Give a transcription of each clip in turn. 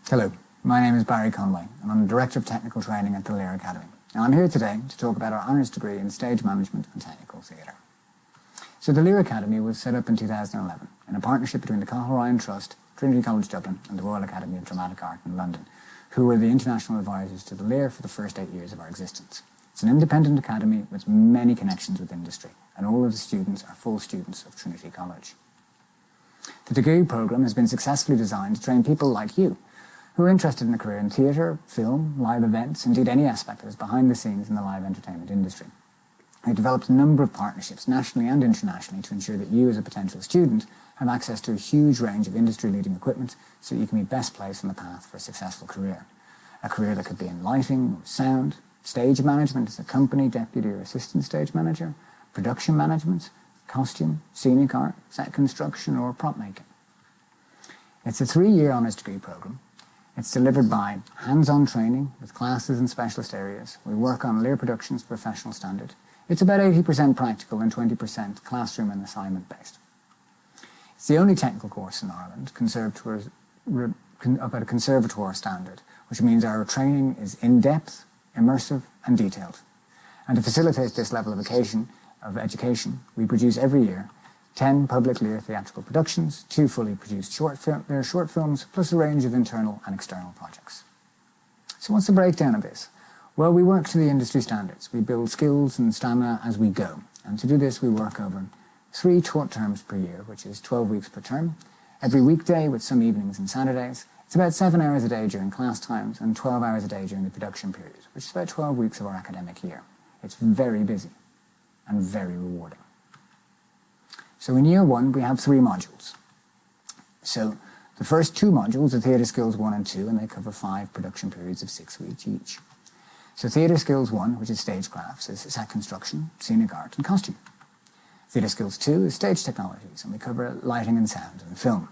Hello, my name is Barry Conway and I'm the Director of Technical Training at the Lear Academy. And I'm here today to talk about our honours degree in Stage Management and Technical Theatre. So the Lear Academy was set up in 2011 in a partnership between the Cathal Ryan Trust, Trinity College Dublin and the Royal Academy of Dramatic Art in London, who were the international advisors to the Lear for the first 8 years of our existence. It's an independent academy with many connections with industry, and all of the students are full students of Trinity College. The degree programme has been successfully designed to train people like you, who are interested in a career in theatre, film, live events, indeed any aspect that is behind the scenes in the live entertainment industry. We've developed a number of partnerships nationally and internationally to ensure that you as a potential student have access to a huge range of industry-leading equipment so that you can be best placed on the path for a successful career. A career that could be in lighting or sound, stage management as a company deputy or assistant stage manager, production management, costume, scenic art, set construction or prop making. It's a 3-year honours degree programme. It's delivered by hands-on training with classes in specialist areas. We work on Lear Productions professional standard. It's about 80% practical and 20% classroom and assignment based. It's the only technical course in Ireland about a conservatoire standard, which means our training is in-depth, immersive and detailed. And to facilitate this level of education, we produce every year 10 public Lear theatrical productions, 2 fully produced short films, plus a range of internal and external projects. So what's the breakdown of this? Well, we work to the industry standards. We build skills and stamina as we go. And to do this, we work over 3 short terms per year, which is 12 weeks per term, every weekday with some evenings and Saturdays. It's about 7 hours a day during class times and 12 hours a day during the production period, which is about 12 weeks of our academic year. It's very busy and very rewarding. So in year 1, we have 3 modules. So the first 2 modules are Theatre Skills 1 and 2, and they cover 5 production periods of 6 weeks each. So Theatre Skills 1, which is stagecrafts, is set construction, scenic art and costume. Theatre Skills 2 is stage technologies, and we cover lighting and sound and film.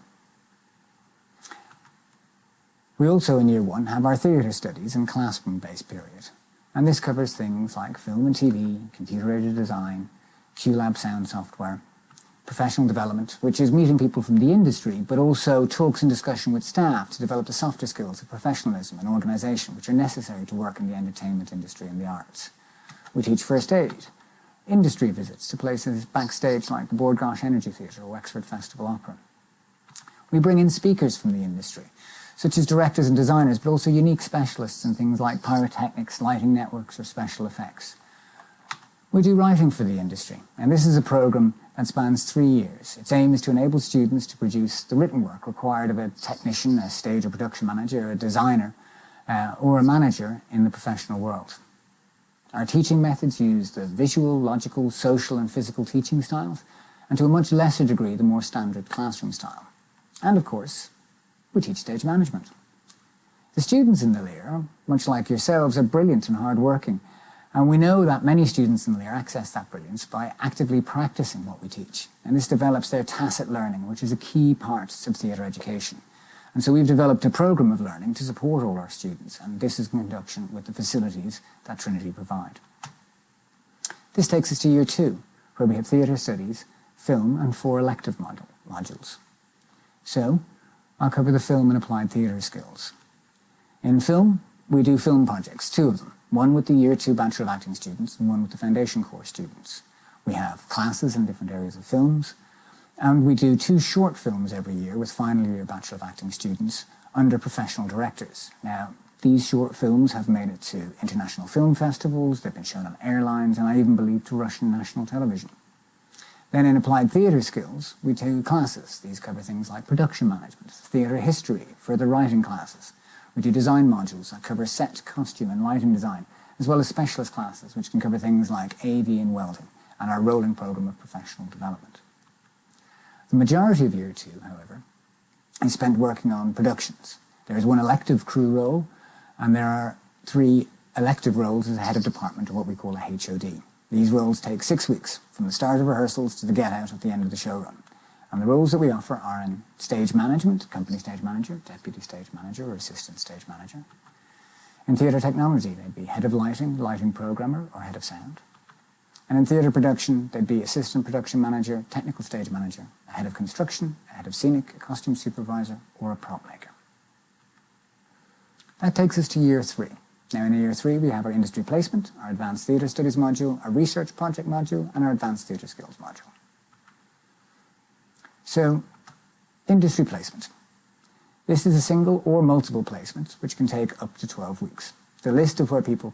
We also in year 1 have our theatre studies and classroom-based period. And this covers things like film and TV, computer-aided design, QLab sound software, professional development, which is meeting people from the industry, but also talks and discussion with staff to develop the softer skills of professionalism and organisation, which are necessary to work in the entertainment industry and the arts. We teach first aid, industry visits to places backstage like the Bord Gáis Energy Theatre or Wexford Festival Opera. We bring in speakers from the industry, such as directors and designers, but also unique specialists in things like pyrotechnics, lighting networks or special effects. We do writing for the industry, and this is a programme that spans 3 years. Its aim is to enable students to produce the written work required of a technician, a stage or production manager, a designer, or a manager in the professional world. Our teaching methods use the visual, logical, social and physical teaching styles, and to a much lesser degree the more standard classroom style. And of course, we teach stage management. The students in the Lear, much like yourselves, are brilliant and hard-working, and we know that many students in the Lear access that brilliance by actively practicing what we teach. And this develops their tacit learning, which is a key part of theatre education. And so we've developed a programme of learning to support all our students, and this is in conjunction with the facilities that Trinity provide. This takes us to year 2, where we have theatre studies, film and 4 elective modules. So I'll cover the film and applied theatre skills. In film, we do film projects, 2 of them. One with the Year 2 Bachelor of Acting students and one with the Foundation Course students. We have classes in different areas of films, and we do 2 short films every year with final year Bachelor of Acting students under professional directors. Now, these short films have made it to international film festivals, they've been shown on airlines, and I even believe to Russian national television. Then in applied theatre skills, we do classes. These cover things like production management, theatre history, further writing classes. We do design modules that cover set, costume and lighting design, as well as specialist classes which can cover things like AV and welding, and our rolling programme of professional development. The majority of year 2, however, is spent working on productions. There is 1 elective crew role, and there are 3 elective roles as a head of department, or what we call a HOD. These roles take 6 weeks, from the start of rehearsals to the get-out at the end of the show run. And the roles that we offer are in stage management, company stage manager, deputy stage manager or assistant stage manager. In theatre technology, they'd be head of lighting, lighting programmer or head of sound. And in theatre production, they'd be assistant production manager, technical stage manager, a head of construction, a head of scenic, a costume supervisor or a prop maker. That takes us to year 3. Now in year 3 we have our industry placement, our advanced theatre studies module, our research project module and our advanced theatre skills module. So, industry placement. This is a single or multiple placement which can take up to 12 weeks. The list of where people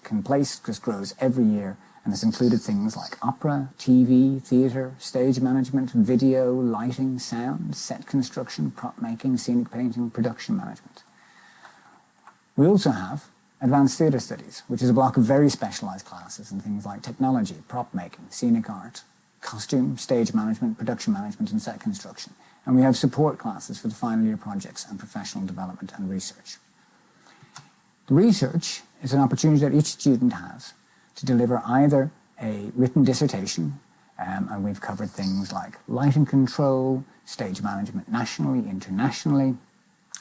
can place just grows every year, and has included things like opera, TV, theatre, stage management, video, lighting, sound, set construction, prop making, scenic painting, production management. We also have advanced theatre studies, which is a block of very specialised classes in things like technology, prop making, scenic art, costume, stage management, production management and set construction. And we have support classes for the final year projects and professional development and research. The research is an opportunity that each student has to deliver either a written dissertation, and we've covered things like lighting control, stage management nationally, internationally,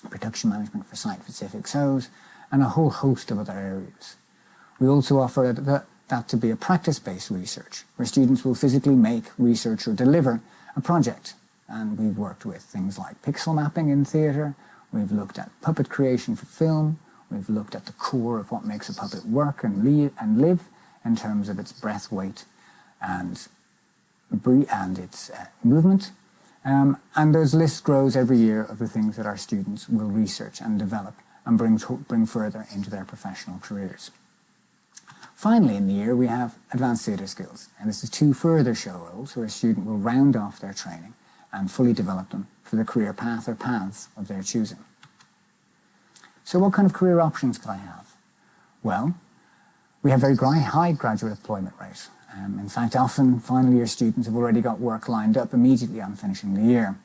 production management for site-specific shows, and a whole host of other areas. We also offer that to be a practice-based research, where students will physically make, research or deliver a project. And we've worked with things like pixel mapping in theatre, we've looked at puppet creation for film, we've looked at the core of what makes a puppet work and live in terms of its breath, weight and its movement. And those lists grows every year of the things that our students will research and develop and bring further into their professional careers. Finally, in the year, we have advanced theatre skills, and this is 2 further show roles where a student will round off their training and fully develop them for the career path or paths of their choosing. So what kind of career options could I have? Well, we have very high graduate employment rate. In fact, often final year students have already got work lined up immediately on finishing the year.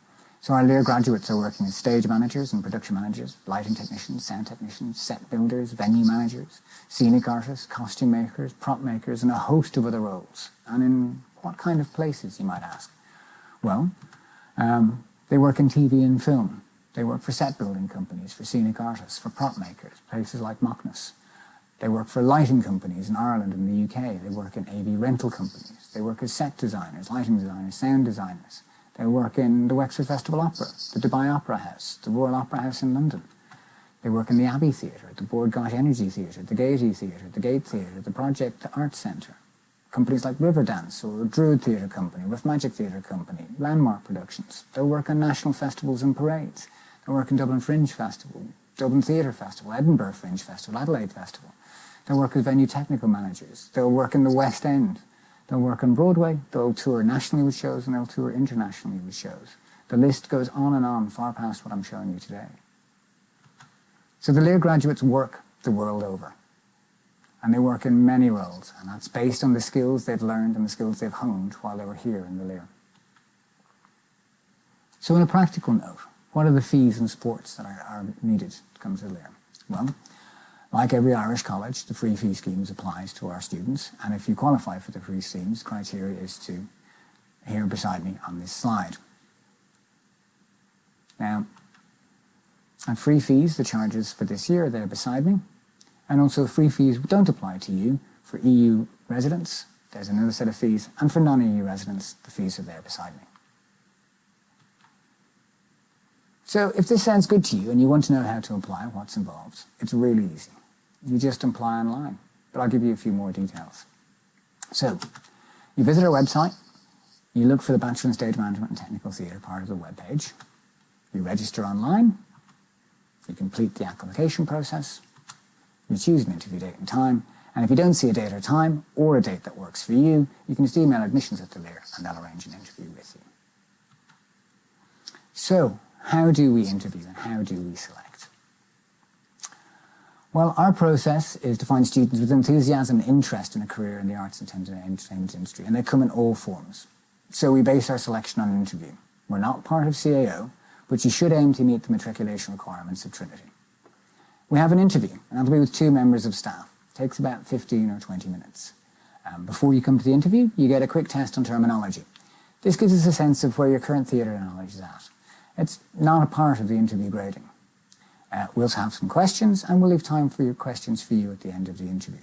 So our Lear graduates are working as stage managers and production managers, lighting technicians, sound technicians, set builders, venue managers, scenic artists, costume makers, prop makers, and a host of other roles. And in what kind of places, you might ask? Well, they work in TV and film. They work for set building companies, for scenic artists, for prop makers, places like Mockness. They work for lighting companies in Ireland and the UK. They work in AV rental companies. They work as set designers, lighting designers, sound designers. They work in the Wexford Festival Opera, the Dubai Opera House, the Royal Opera House in London. They work in the Abbey Theatre, the Bord Gáis Energy Theatre, the Gaiety Theatre, the Gate Theatre, the Project Arts Centre. Companies like Riverdance or Druid Theatre Company, Rough Magic Theatre Company, Landmark Productions. They'll work on national festivals and parades. They'll work in Dublin Fringe Festival, Dublin Theatre Festival, Edinburgh Fringe Festival, Adelaide Festival. They'll work as venue technical managers. They'll work in the West End. They'll work on Broadway, they'll tour nationally with shows, and they'll tour internationally with shows. The list goes on, far past what I'm showing you today. So the Lear graduates work the world over. And they work in many roles, and that's based on the skills they've learned and the skills they've honed while they were here in the Lear. So on a practical note, what are the fees and supports that are needed to come to the Lear? Well, like every Irish college, the free fee schemes applies to our students, and if you qualify for the free schemes, the criteria is to here beside me on this slide. Now, on free fees, the charges for this year are there beside me, and also free fees don't apply to you for EU residents. There's another set of fees, and for non-EU residents, the fees are there beside me. So if this sounds good to you and you want to know how to apply, what's involved, it's really easy. You just apply online, but I'll give you a few more details. So, you visit our website, you look for the Bachelor in Stage Management and Technical Theatre part of the webpage, you register online, you complete the application process, you choose an interview date and time, and if you don't see a date or time, or a date that works for you, you can just email admissions at the Lear and they'll arrange an interview with you. So, how do we interview and how do we select? Well, our process is to find students with enthusiasm and interest in a career in the arts and entertainment industry, and they come in all forms. So we base our selection on an interview. We're not part of CAO, but you should aim to meet the matriculation requirements of Trinity. We have an interview, and that'll be with 2 members of staff. It takes about 15 or 20 minutes. Before you come to the interview, you get a quick test on terminology. This gives us a sense of where your current theatre knowledge is at. It's not a part of the interview grading. We'll have some questions, and we'll leave time for your questions for you at the end of the interview.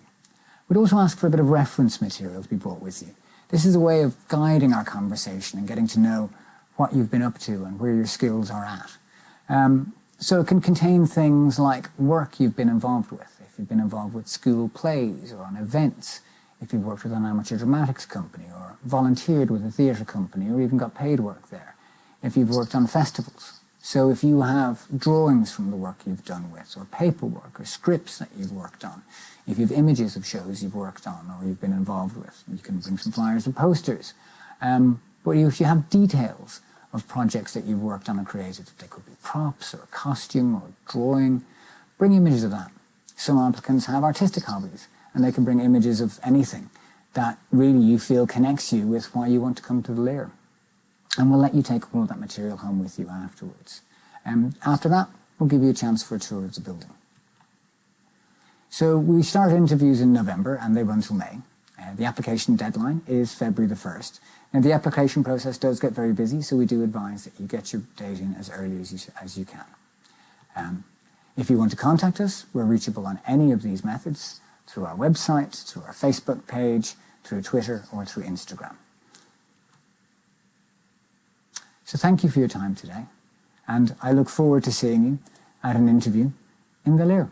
We'd also ask for a bit of reference material to be brought with you. This is a way of guiding our conversation and getting to know what you've been up to and where your skills are at. So it can contain things like work you've been involved with. If you've been involved with school plays or on events, if you've worked with an amateur dramatics company or volunteered with a theatre company or even got paid work there. If you've worked on festivals. So if you have drawings from the work you've done with, or paperwork or scripts that you've worked on, if you have images of shows you've worked on or you've been involved with, you can bring some flyers and posters. But if you have details of projects that you've worked on and created, they could be props or costume or drawing, bring images of that. Some applicants have artistic hobbies and they can bring images of anything that really you feel connects you with why you want to come to the Lair. And we'll let you take all of that material home with you afterwards. After that, we'll give you a chance for a tour of the building. So we start interviews in November and they run till May. The application deadline is February the 1st. Now the application process does get very busy, so we do advise that you get your date in as early as you can. If you want to contact us, we're reachable on any of these methods, through our website, through our Facebook page, through Twitter or through Instagram. So thank you for your time today, and I look forward to seeing you at an interview in the Lair.